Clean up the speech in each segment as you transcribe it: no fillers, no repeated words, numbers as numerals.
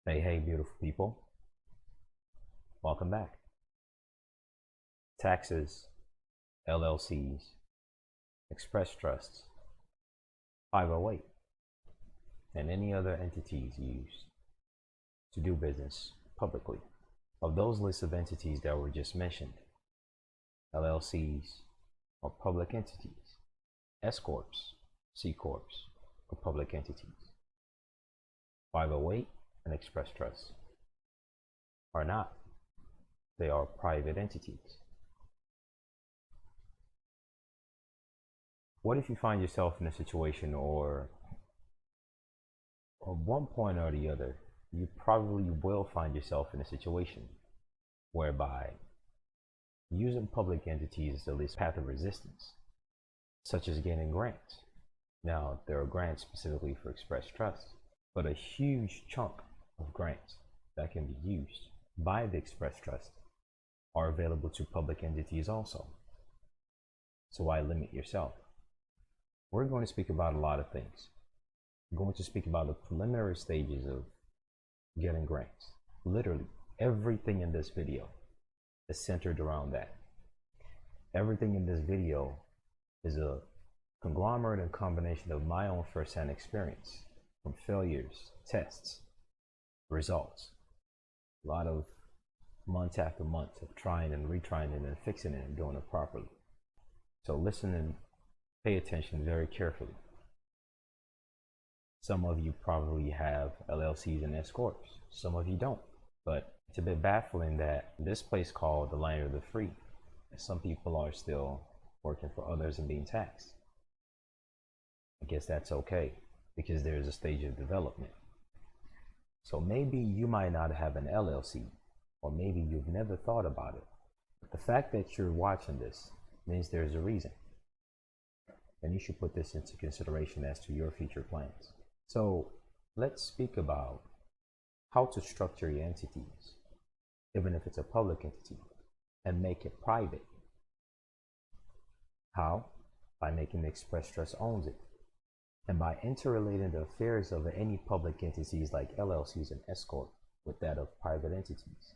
Hey, beautiful people. Welcome back. Taxes, LLCs, express trusts, 508, and any other entities used to do business publicly. Of those lists of entities that were just mentioned, LLCs are public entities, S Corps, C Corps are public entities. 508 and express trusts are not. They are private entities. What if you find yourself in a situation, or at one point or the other, you probably will find yourself in a situation whereby using public entities is the least path of resistance, such as getting grants. Now, there are grants specifically for express trusts, but a huge chunk of grants that can be used by the express trust are available to public entities also. So why limit yourself? We're going to speak about a lot of things. We're going to speak about the preliminary stages of getting grants. Literally everything in this video is centered around that. Everything in this video is a conglomerate and combination of my own first-hand experience, from failures, tests, results. A lot of months after months of trying and retrying it and fixing it and doing it properly. So listen and pay attention very carefully. Some of you probably have LLCs and S Corps. Some of you don't. But it's a bit baffling that this place called the land of the free, some people are still working for others and being taxed. I guess that's okay, because there's a stage of development. So maybe you might not have an LLC, or maybe you've never thought about it. But the fact that you're watching this means there's a reason. And you should put this into consideration as to your future plans. So let's speak about how to structure your entities, even if it's a public entity, and make it private. How? By making the express trust owns it, and by interrelating the affairs of any public entities like LLCs and S Corp with that of private entities,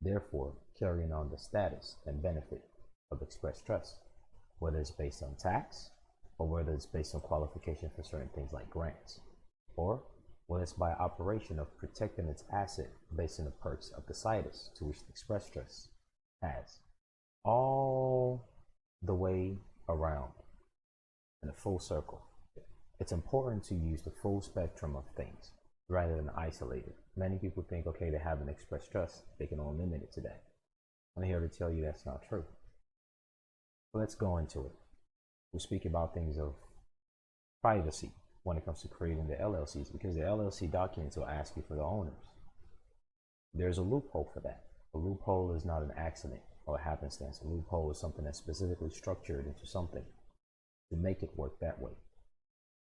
therefore carrying on the status and benefit of express trust, whether it's based on tax, or whether it's based on qualification for certain things like grants, or whether it's by operation of protecting its asset based on the perks of the situs to which the express trust has, all the way around in a full circle. It's important to use the full spectrum of things rather than isolate it. Many people think, okay, they have an express trust, they can only limit it to that. I'm here to tell you that's not true. So let's go into it. We'll speak about things of privacy when it comes to creating the LLCs, because the LLC documents will ask you for the owners. There's a loophole for that. A loophole is not an accident or a happenstance. A loophole is something that's specifically structured into something to make it work that way.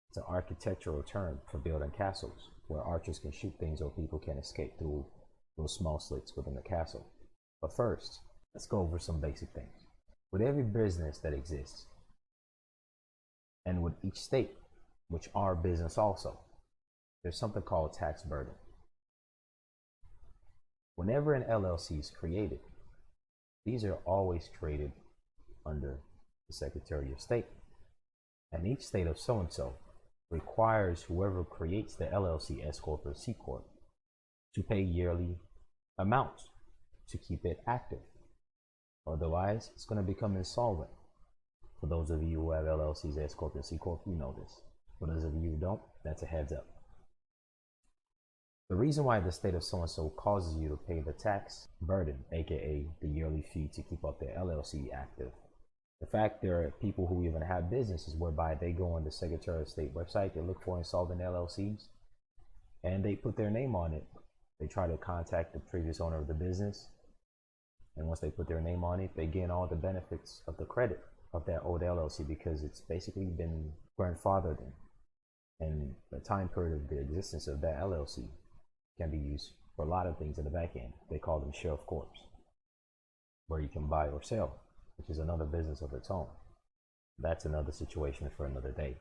It's an architectural term for building castles, where archers can shoot things or people can escape through those small slits within the castle. But first, let's go over some basic things. With every business that exists, and with each state, which are business also, there's something called tax burden. Whenever an LLC is created, these are always created under the Secretary of State. And each state of so-and-so requires whoever creates the LLC, S Corp, or C Corp to pay yearly amounts to keep it active. Otherwise, it's going to become insolvent. For those of you who have LLCs, S Corp, and C Corp, you know this. For those of you who don't, that's a heads up. The reason why the state of so-and-so causes you to pay the tax burden, aka the yearly fee to keep up their LLC active. In fact, there are people who even have businesses whereby they go on the Secretary of State website, they look for insolvent LLCs, and they put their name on it. They try to contact the previous owner of the business, and once they put their name on it, they gain all the benefits of the credit of that old LLC, because it's basically been grandfathered in. And the time period of the existence of that LLC can be used for a lot of things in the back end. They call them share of corps, where you can buy or sell, which is another business of its own. That's another situation for another day.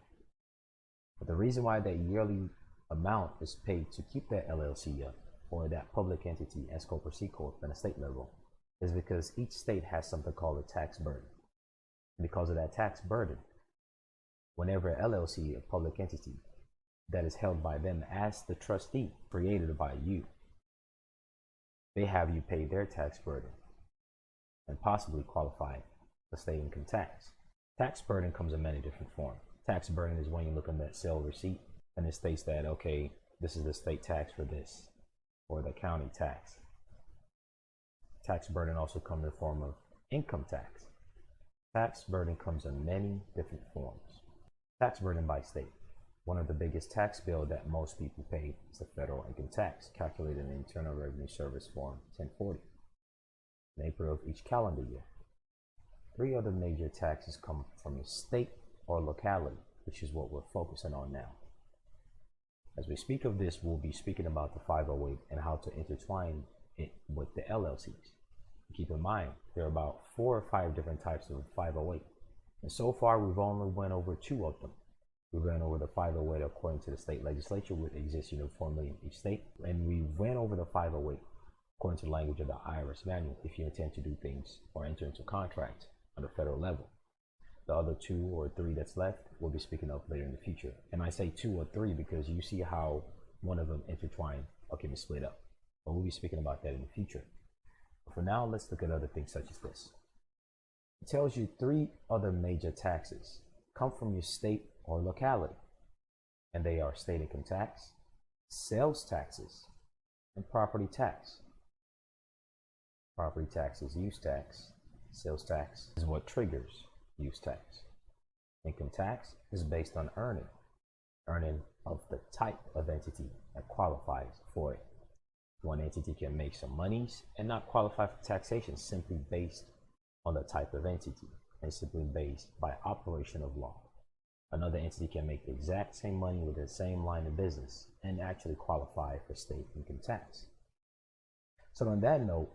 But the reason why that yearly amount is paid to keep that LLC up or that public entity, S Corp or C Corp, at a state level, is because each state has something called a tax burden. Because of that tax burden, whenever an LLC, a public entity, that is held by them as the trustee, created by you, they have you pay their tax burden and possibly qualify for state income tax. Tax burden comes in many different forms. Tax burden is when you look on that sale receipt and it states that, okay, this is the state tax for this, or the county tax. Tax burden also comes in the form of income tax. Tax burden comes in many different forms. Tax burden by state. One of the biggest tax bill that most people pay is the federal income tax, calculated in the Internal Revenue Service Form 1040, in April of each calendar year. 3 other major taxes come from the state or locality, which is what we're focusing on now. As we speak of this, we'll be speaking about the 508 and how to intertwine it with the LLCs. Keep in mind, there are about 4 or 5 different types of 508. And so far, we've only went over 2 of them. We ran over the 508 according to the state legislature, which exists uniformly in each state. And we went over the 508 according to the language of the IRS manual if you intend to do things or enter into contracts on the federal level. The other 2 or 3 that's left, we'll be speaking of later in the future. And I say 2 or 3 because you see how one of them intertwine or can be split up. But we'll be speaking about that in the future. But for now, let's look at other things such as this. It tells you 3 other major taxes come from your state or locality, and they are state income tax, sales taxes, and property tax. Property tax is use tax. Sales tax is what triggers use tax. Income tax is based on earning of the type of entity that qualifies for it. One entity can make some monies and not qualify for taxation simply based on the type of entity and simply based by operation of law. Another entity can make the exact same money with the same line of business and actually qualify for state income tax. So on that note,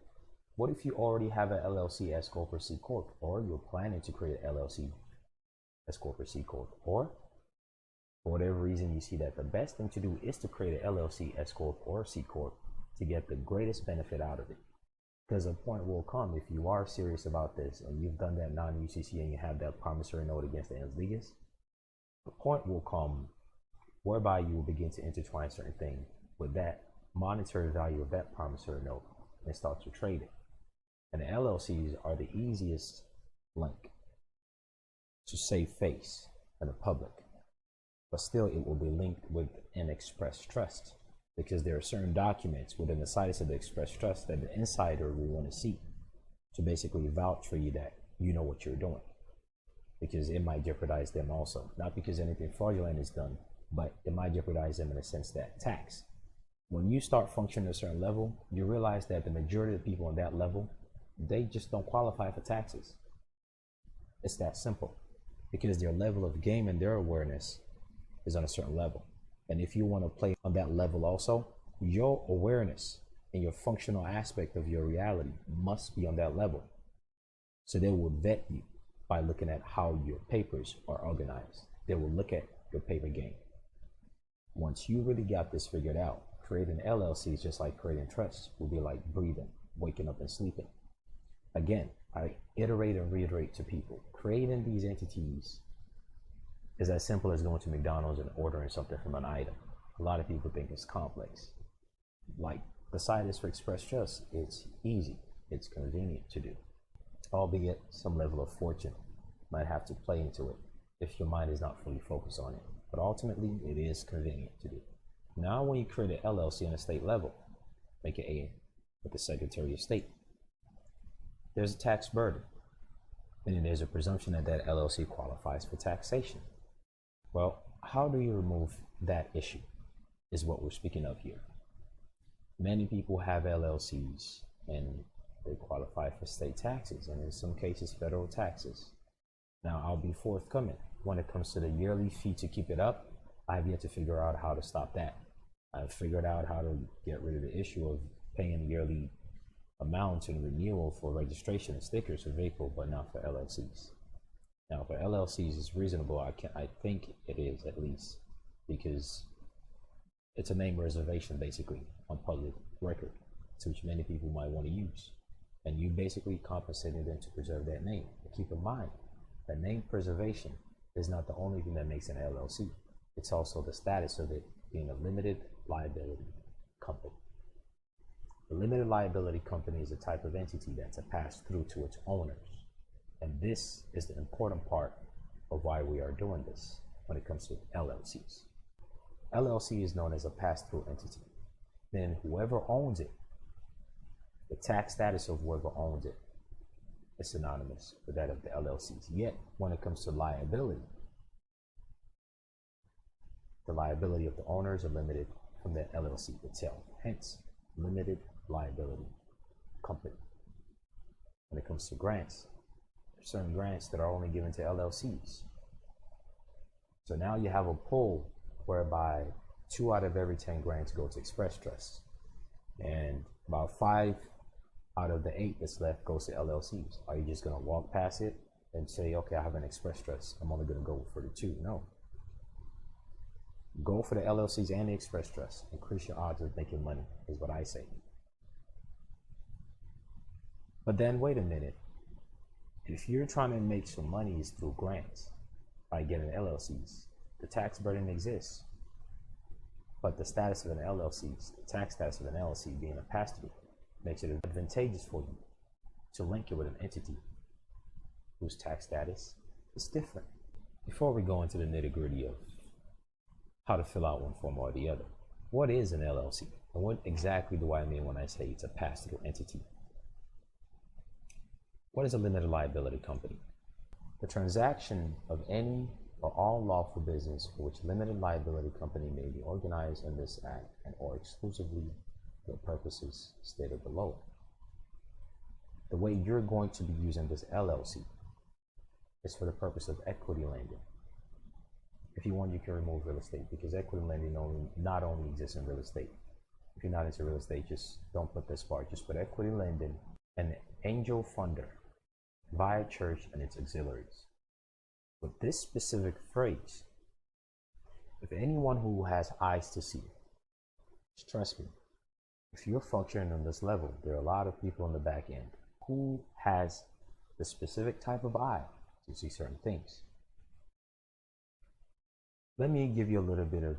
what if you already have an LLC, S Corp or C Corp, or you're planning to create an LLC, S Corp or C Corp, or for whatever reason you see that the best thing to do is to create an LLC, S Corp or C Corp to get the greatest benefit out of it. Because a point will come if you are serious about this and you've done that non-UCC and you have that promissory note against the ens legis, the point will come whereby you will begin to intertwine certain things with that monetary value of that promissory note and start to trade it. And the LLCs are the easiest link to save face in the public, but still it will be linked with an express trust because there are certain documents within the situs of the express trust that the insider will want to see to basically vouch for you that you know what you're doing, because it might jeopardize them also. Not because anything fraudulent is done, but it might jeopardize them in the sense that tax. When you start functioning at a certain level, you realize that the majority of the people on that level, they just don't qualify for taxes. It's that simple, because their level of game and their awareness is on a certain level. And if you want to play on that level also, your awareness and your functional aspect of your reality must be on that level. So they will vet you by looking at how your papers are organized. They will look at your paper game. Once you really got this figured out, creating LLCs, just like creating trusts, will be like breathing, waking up and sleeping. Again, I iterate and reiterate to people, creating these entities is as simple as going to McDonald's and ordering something from an item. A lot of people think it's complex. Like the site is for Express Trust, it's easy, it's convenient to do, albeit some level of fortune might have to play into it if your mind is not fully focused on it. But ultimately, it is convenient to do. Now, when you create an LLC on a state level, make it A with the Secretary of State, there's a tax burden, and there's a presumption that that LLC qualifies for taxation. Well, how do you remove that issue is what we're speaking of here. Many people have LLCs and they qualify for state taxes and in some cases federal taxes. Now, I'll be forthcoming when it comes to the yearly fee to keep it up. I've yet to figure out how to stop that. I've figured out how to get rid of the issue of paying yearly amounts and renewal for registration and stickers for vehicle, but not for LLCs. Now, for LLCs, it's reasonable. I think it is, at least, because It's a name reservation basically on public record, to which many people might want to use. And you basically compensating them to preserve that name. But keep in mind that name preservation is not the only thing that makes an LLC. It's also the status of it being a limited liability company. The limited liability company is a type of entity that's a pass-through to its owners. And this is the important part of why we are doing this when it comes to LLCs. LLC is known as a pass-through entity. Then whoever owns it, the tax status of whoever owns it is synonymous with that of the LLCs. Yet, when it comes to liability, the liability of the owners are limited from the LLC itself. Hence, limited liability company. When it comes to grants, there are certain grants that are only given to LLCs. So now you have a pool whereby 2 out of every 10 grants go to Express Trust, and about 5 out of the 8 that's left goes to LLCs. Are you just going to walk past it and say, okay, I have an Express Trust, I'm only going to go for the 2? No. Go for the LLCs and the Express Trust. Increase your odds of making money, is what I say. But then wait a minute. If you're trying to make some money through grants by getting LLCs, the tax burden exists. But the status of an LLC, the tax status of an LLC being a pass-through, makes it advantageous for you to link it with an entity whose tax status is different. Before we go into the nitty-gritty of how to fill out one form or the other, what is an LLC? And what exactly do I mean when I say it's a pass-through entity? What is a limited liability company? The transaction of any or all lawful business for which limited liability company may be organized in this act and or exclusively for purposes stated below. The way you're going to be using this LLC is for the purpose of equity lending. If you want, you can remove real estate, because equity lending not only exists in real estate. If you're not into real estate, just don't put this part. Just put equity lending and angel funder via church and its auxiliaries. With this specific phrase, if anyone who has eyes to see, trust me, if you're functioning on this level, there are a lot of people on the back end who has the specific type of eye to see certain things. Let me give you a little bit of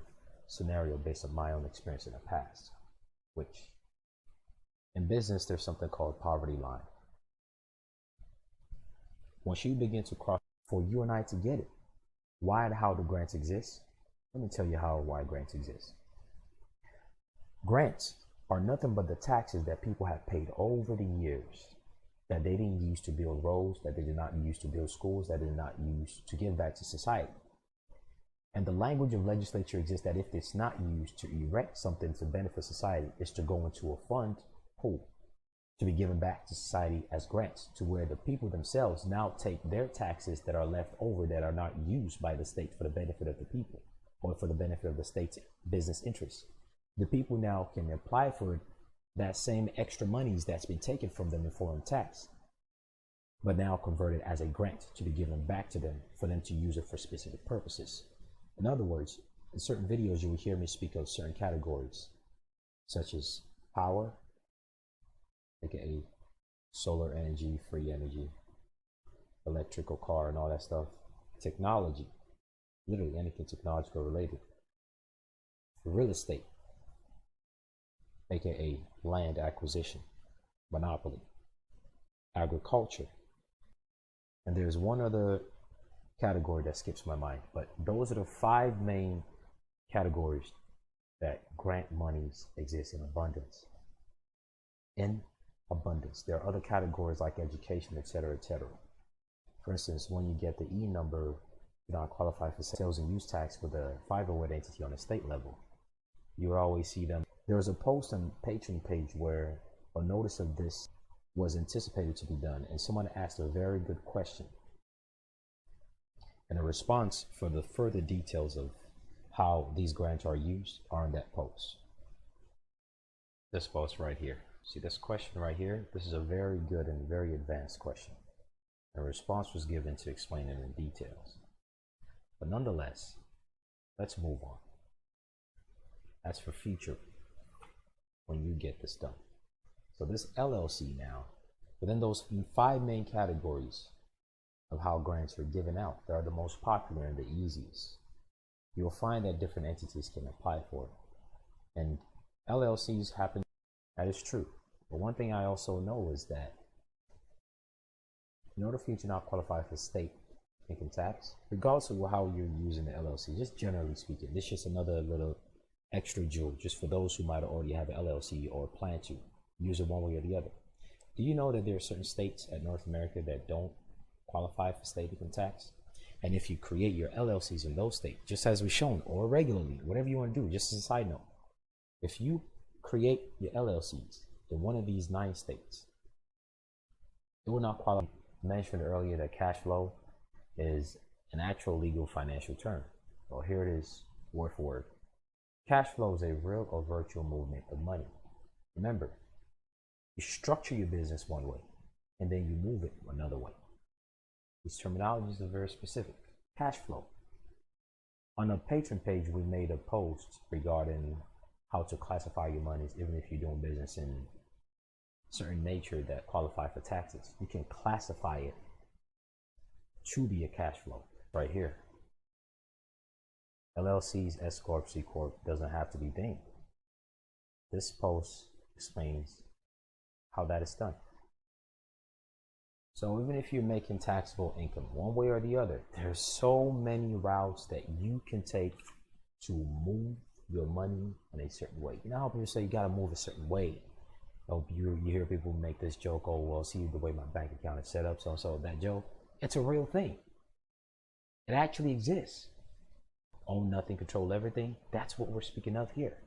scenario based on my own experience in the past, which in business, there's something called poverty line. Once you begin to cross, for you and I to get it, why and how do grants exist? Let me tell you why grants exist. Grants are nothing but the taxes that people have paid over the years that they didn't use to build roads, that they did not use to build schools, that they did not use to give back to society. And the language of legislature exists that if it's not used to erect something to benefit society, it's to go into a fund pool to be given back to society as grants, to where the people themselves now take their taxes that are left over that are not used by the state for the benefit of the people or for the benefit of the state's business interests. The people now can apply for that same extra monies that's been taken from them in foreign tax, but now converted as a grant to be given back to them for them to use it for specific purposes. In other words, in certain videos, you will hear me speak of certain categories, such as power, aka solar energy, free energy, electrical car and all that stuff, technology, literally anything technological related, real estate, aka land acquisition, monopoly, agriculture, and there's one other category that skips my mind, but those are the 5 main categories that grant monies exist in abundance. In abundance. There are other categories like education, etc., etc. For instance, when you get the E number, you don't qualify for sales and use tax for the 508 entity on the state level. You will always see them. There was a post on Patreon page where a notice of this was anticipated to be done, and someone asked a very good question. And a response for the further details of how these grants are used are in that post. This post right here. See this question right here? This is a very good and very advanced question. A response was given to explain it in details. But nonetheless, let's move on. That's for future when you get this done. So this LLC now, within those 5 main categories of how grants are given out, they are the most popular and the easiest. You'll find that different entities can apply for it. And LLCs happen, that is true. But one thing I also know is that in order for you to not qualify for state income tax, regardless of how you're using the LLC, just generally speaking, this is just another little extra jewel just for those who might already have an LLC or plan to use it one way or the other. Do you know that there are certain states in North America that don't qualify for state income tax? And if you create your LLCs in those states, just as we've shown, or regularly, whatever you want to do, just as a side note, if you create your LLCs in one of these 9 states, it will not qualify. I mentioned earlier that cash flow is an actual legal financial term. Well, here it is, word for word. Cash flow is a real or virtual movement of money. Remember, you structure your business one way, and then you move it another way. These terminologies are very specific. Cash flow. On the Patreon page, we made a post regarding how to classify your monies, even if you're doing business in certain nature that qualify for taxes. You can classify it to be a cash flow right here. LLCs, S Corp, C Corp doesn't have to be named. This post explains how that is done. So even if you're making taxable income one way or the other, there's so many routes that you can take to move your money in a certain way. You know how people say you got to move a certain way? Oh, you hear people make this joke, oh, well, see the way my bank account is set up, so that joke, it's a real thing. It actually exists. Own nothing, control everything. That's what we're speaking of here.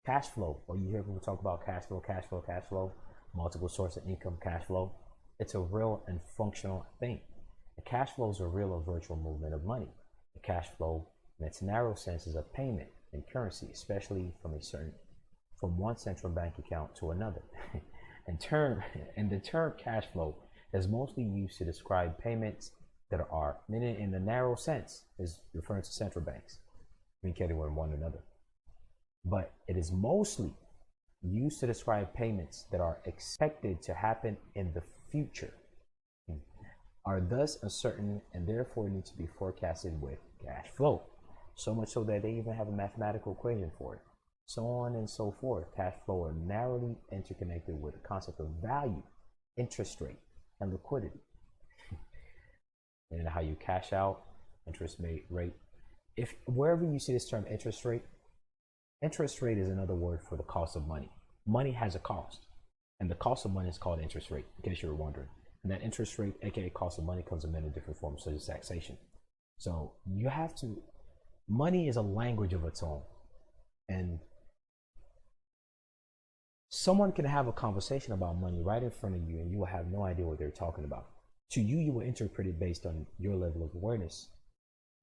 Cash flow, or you hear people talk about cash flow, multiple source of income, cash flow. It's a real and functional thing. The cash flow is a real or virtual movement of money. The cash flow, in its narrow sense, is a payment in currency, especially from one central bank account to another. and the term cash flow is mostly used to describe payments that are, meaning in the narrow sense, is referring to central banks communicating with one another. But it is mostly used to describe payments that are expected to happen in the future, are thus uncertain, and therefore need to be forecasted with cash flow. So much so that they even have a mathematical equation for it. So on and so forth. Cash flow are narrowly interconnected with the concept of value, interest rate, and liquidity. And how you cash out, interest rate. If wherever you see this term interest rate is another word for the cost of money. Money has a cost, and the cost of money is called interest rate, in case you were wondering. And that interest rate, aka cost of money, comes in many different forms, such as taxation. So you have to, money is a language of its own, and someone can have a conversation about money right in front of you, and you will have no idea what they're talking about. To you, you will interpret it based on your level of awareness.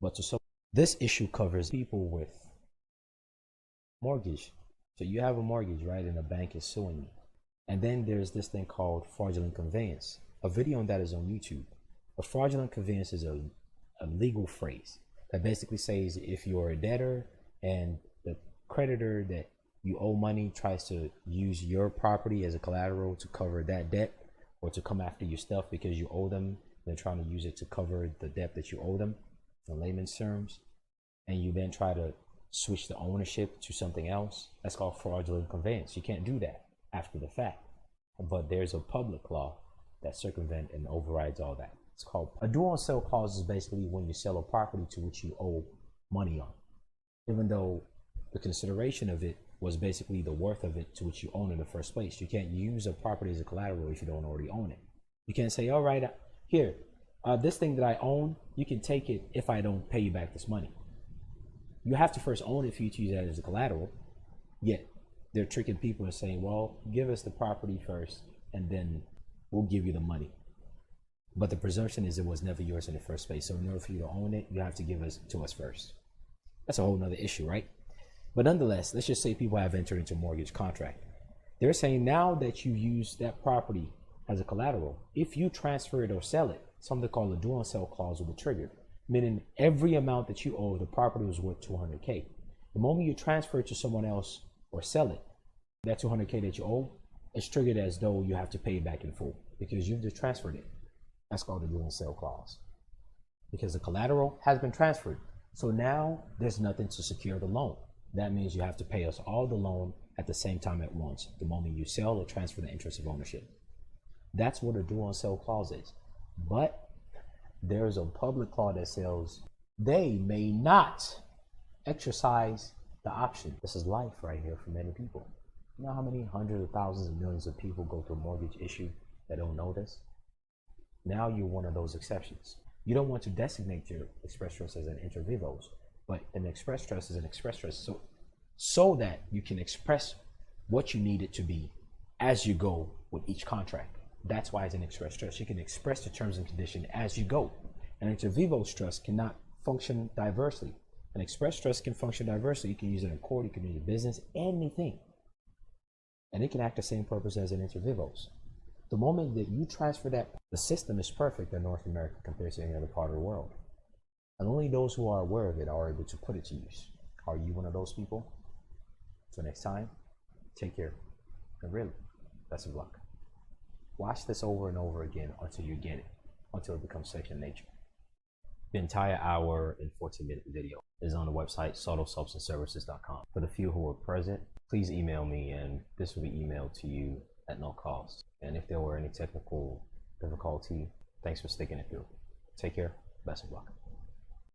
But to some, this issue covers people with mortgage. So you have a mortgage, right, and the bank is suing you. And then there's this thing called fraudulent conveyance. A video on that is on YouTube. A fraudulent conveyance is a legal phrase that basically says if you're a debtor and the creditor that you owe money tries to use your property as a collateral to cover that debt, or to come after your stuff because you owe them, they're trying to use it to cover the debt that you owe them, in layman's terms, and you then try to switch the ownership to something else, that's called fraudulent conveyance. You can't do that after the fact. But there's a public law that circumvents and overrides all that. It's called a do on sell clause. Is basically when you sell a property to which you owe money on, even though the consideration of it was basically the worth of it to which you own in the first place. You can't use a property as a collateral if you don't already own it. You can't say, all right, here, this thing that I own, you can take it if I don't pay you back this money. You have to first own it for you to use that as a collateral. Yet they're tricking people and saying, well, give us the property first and then we'll give you the money. But the presumption is it was never yours in the first place. So in order for you to own it, you have to give it to us first. That's a whole nother issue, right? But nonetheless, let's just say people have entered into a mortgage contract. They're saying now that you use that property as a collateral, if you transfer it or sell it, something called a do-on-sell clause will be triggered, meaning every amount that you owe, the property was worth $200K. The moment you transfer it to someone else or sell it, that 200K that you owe is triggered as though you have to pay it back in full because you've just transferred it. That's called the do and sell clause. Because the collateral has been transferred. So now there's nothing to secure the loan. That means you have to pay us all the loan at the same time at once, the moment you sell or transfer the interest of ownership. That's what a do and sell clause is. But there's a public clause that says they may not exercise the option. This is life right here for many people. You know how many hundreds of thousands and millions of people go through a mortgage issue that don't know this? Now you're one of those exceptions. You don't want to designate your express trust as an inter vivos, but an express trust is an express trust so that you can express what you need it to be as you go with each contract. That's why it's an express trust. You can express the terms and conditions as you go. An inter vivos trust cannot function diversely. An express trust can function diversely. You can use it in court, you can use it in business, anything. And it can act the same purpose as an inter vivos. The moment that you transfer that, the system is perfect in North America compared to any other part of the world. And only those who are aware of it are able to put it to use. Are you one of those people? So next time, take care. And really, best of luck. Watch this over and over again until you get it, until it becomes second nature. The entire hour and 14-minute video is on the website subtlesubstanceservices.com. For the few who are present, please email me and this will be emailed to you at no cost. And if there were any technical difficulty, thanks for sticking it through. Take care. Best of luck.